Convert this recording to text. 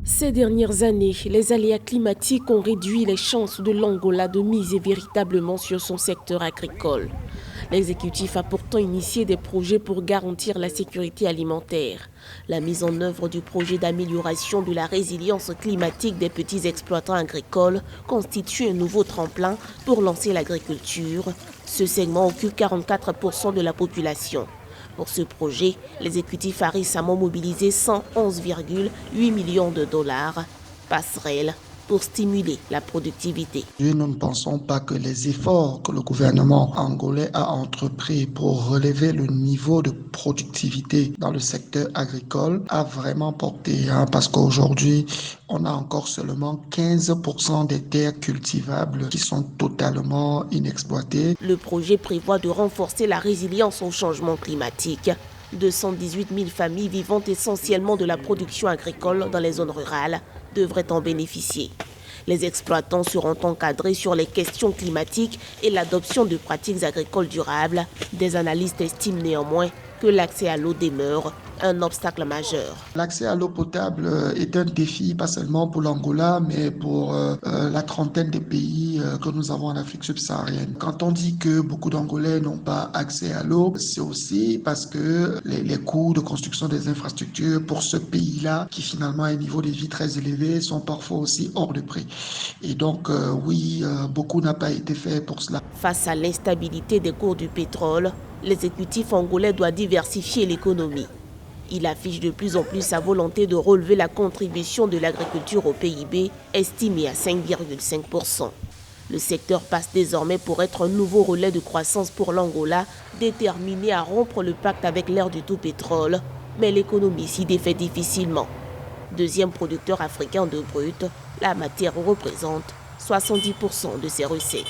Ces dernières années, les aléas climatiques ont réduit les chances de l'Angola de miser véritablement sur son secteur agricole. L'exécutif a pourtant initié des projets pour garantir la sécurité alimentaire. La mise en œuvre du projet d'amélioration de la résilience climatique des petits exploitants agricoles constitue un nouveau tremplin pour lancer l'agriculture. Ce segment occupe 44% de la population. Pour ce projet, l'exécutif a récemment mobilisé 111,8 millions de dollars, passerelle pour stimuler la productivité. Nous ne pensons pas que les efforts que le gouvernement angolais a entrepris pour relever le niveau de productivité dans le secteur agricole a vraiment porté, parce qu'aujourd'hui, on a encore seulement 15% des terres cultivables qui sont totalement inexploitées. Le projet prévoit de renforcer la résilience au changement climatique. 218 000 familles vivant essentiellement de la production agricole dans les zones rurales devraient en bénéficier. Les exploitants seront encadrés sur les questions climatiques et l'adoption de pratiques agricoles durables. Des analystes estiment néanmoins que l'accès à l'eau demeure un obstacle majeur. L'accès à l'eau potable est un défi, pas seulement pour l'Angola, mais pour la trentaine de pays que nous avons en Afrique subsaharienne. Quand on dit que beaucoup d'Angolais n'ont pas accès à l'eau, c'est aussi parce que les coûts de construction des infrastructures pour ce pays-là, qui finalement a un niveau de vie très élevé, sont parfois aussi hors de prix. Et donc, beaucoup n'a pas été fait pour cela. Face à l'instabilité des cours du pétrole, l'exécutif angolais doit diversifier l'économie. Il affiche de plus en plus sa volonté de relever la contribution de l'agriculture au PIB, estimée à 5,5%. Le secteur passe désormais pour être un nouveau relais de croissance pour l'Angola, déterminé à rompre le pacte avec l'ère du tout pétrole. Mais l'économie s'y défait difficilement. Deuxième producteur africain de brut, la matière représente 70% de ses recettes.